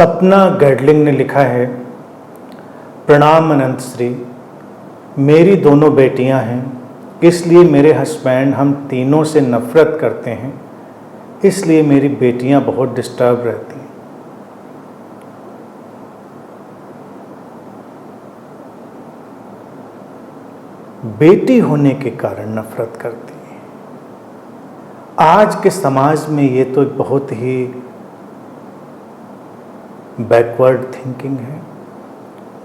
सपना गैडलिंग ने लिखा है, प्रणाम अनंत श्री। मेरी दोनों बेटियां हैं, इसलिए मेरे हस्बैंड हम तीनों से नफरत करते हैं, इसलिए मेरी बेटियां बहुत डिस्टर्ब रहती हैं। बेटी होने के कारण नफरत करती हैं। आज के समाज में ये तो एक बहुत ही बैकवर्ड थिंकिंग है,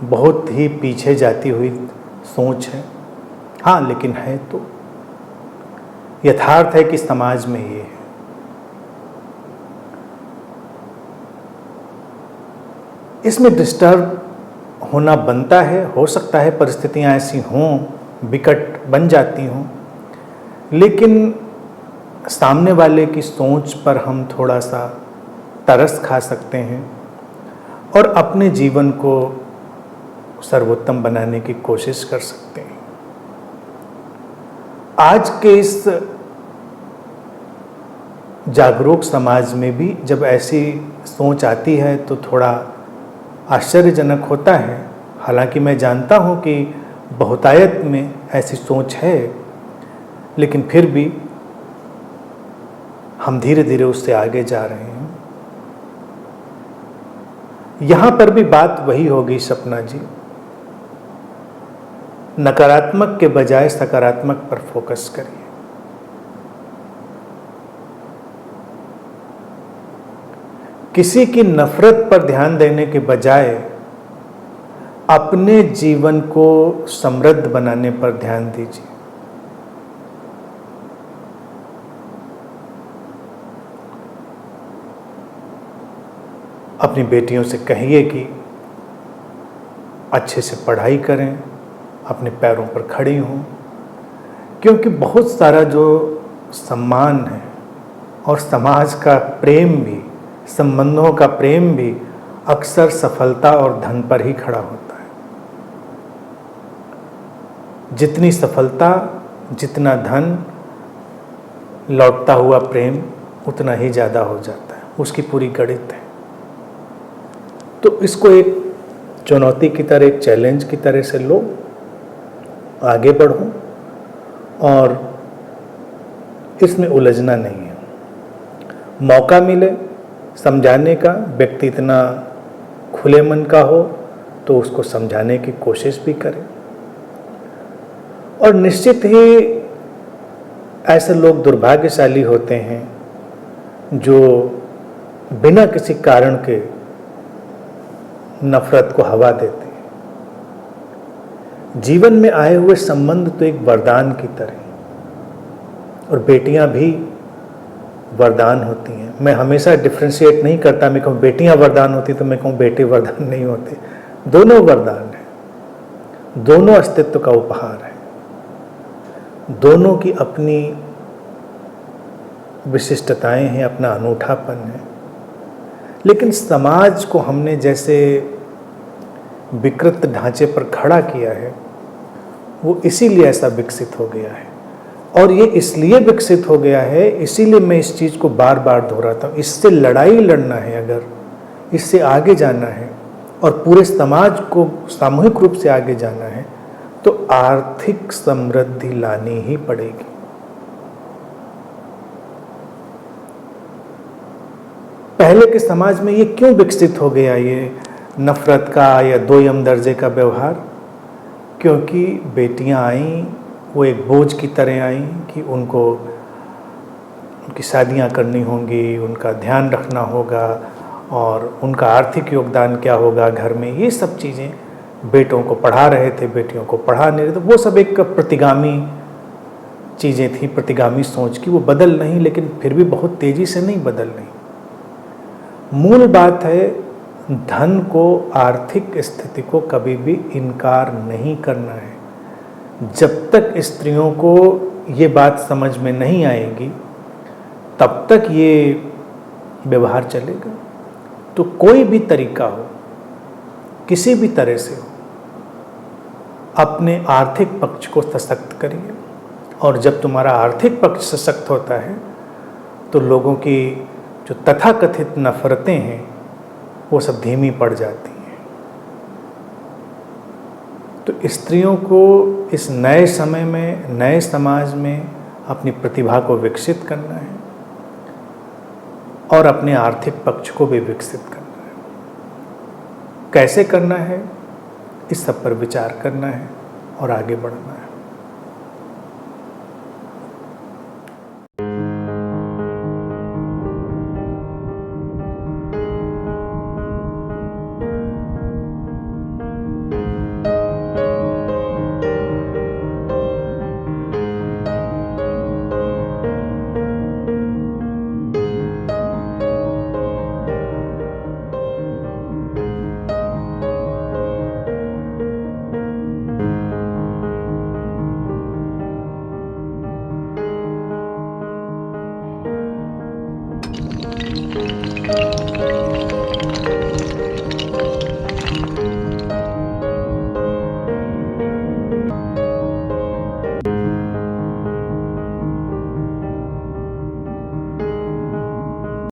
बहुत ही पीछे जाती हुई सोच है। हाँ, लेकिन है तो यथार्थ है कि समाज में ये है। इसमें डिस्टर्ब होना बनता है, हो सकता है परिस्थितियां ऐसी हों, विकट बन जाती हों, लेकिन सामने वाले की सोच पर हम थोड़ा सा तरस खा सकते हैं और अपने जीवन को सर्वोत्तम बनाने की कोशिश कर सकते हैं। आज के इस जागरूक समाज में भी जब ऐसी सोच आती है तो थोड़ा आश्चर्यजनक होता है। हालांकि मैं जानता हूं कि बहुतायत में ऐसी सोच है, लेकिन फिर भी हम धीरे धीरे उससे आगे जा रहे हैं। यहां पर भी बात वही होगी सपना जी, नकारात्मक के बजाय सकारात्मक पर फोकस करिए। किसी की नफरत पर ध्यान देने के बजाय अपने जीवन को समृद्ध बनाने पर ध्यान दीजिए। अपनी बेटियों से कहिए कि अच्छे से पढ़ाई करें, अपने पैरों पर खड़ी हों, क्योंकि बहुत सारा जो सम्मान है और समाज का प्रेम भी, संबंधों का प्रेम भी अक्सर सफलता और धन पर ही खड़ा होता है। जितनी सफलता, जितना धन, लौटता हुआ प्रेम उतना ही ज़्यादा हो जाता है, उसकी पूरी गणित है। तो इसको एक चुनौती की तरह, एक चैलेंज की तरह से लो, आगे बढ़ो और इसमें उलझना नहीं है। मौका मिले समझाने का, व्यक्ति इतना खुले मन का हो तो उसको समझाने की कोशिश भी करें। और निश्चित ही ऐसे लोग दुर्भाग्यशाली होते हैं जो बिना किसी कारण के नफरत को हवा देते हैं। जीवन में आए हुए संबंध तो एक वरदान की तरह, और बेटियां भी वरदान होती हैं। मैं हमेशा डिफ्रेंशिएट नहीं करता, मैं कहूँ बेटियां वरदान होती तो मैं कहूँ बेटे वरदान नहीं होते। दोनों वरदान है, दोनों अस्तित्व का उपहार है, दोनों की अपनी विशिष्टताएं हैं, अपना अनूठापन है। लेकिन समाज को हमने जैसे विकृत ढांचे पर खड़ा किया है, वो इसीलिए ऐसा विकसित हो गया है। और ये इसलिए विकसित हो गया है, इसीलिए मैं इस चीज़ को बार बार दोहराता हूँ। इससे लड़ाई लड़ना है, अगर इससे आगे जाना है और पूरे समाज को सामूहिक रूप से आगे जाना है, तो आर्थिक समृद्धि लानी ही पड़ेगी। पहले के समाज में ये क्यों विकसित हो गया, ये नफरत का या दोयम दर्जे का व्यवहार? क्योंकि बेटियां आईं, वो एक बोझ की तरह आईं कि उनको उनकी शादियां करनी होंगी, उनका ध्यान रखना होगा और उनका आर्थिक योगदान क्या होगा घर में। ये सब चीज़ें, बेटों को पढ़ा रहे थे, बेटियों को पढ़ा नहीं रहे थे, वो सब एक प्रतिगामी चीज़ें थी, प्रतिगामी सोच की। वो बदल नहीं, लेकिन फिर भी बहुत तेज़ी से नहीं बदल रही। मूल बात है, धन को, आर्थिक स्थिति को कभी भी इनकार नहीं करना है। जब तक स्त्रियों को ये बात समझ में नहीं आएगी, तब तक ये व्यवहार चलेगा। तो कोई भी तरीका हो, किसी भी तरह से हो, अपने आर्थिक पक्ष को सशक्त करिए। और जब तुम्हारा आर्थिक पक्ष सशक्त होता है तो लोगों की जो तथाकथित नफरतें हैं वो सब धीमी पड़ जाती हैं। तो स्त्रियों को इस नए समय में, नए समाज में अपनी प्रतिभा को विकसित करना है और अपने आर्थिक पक्ष को भी विकसित करना है। कैसे करना है, इस सब पर विचार करना है और आगे बढ़ना है।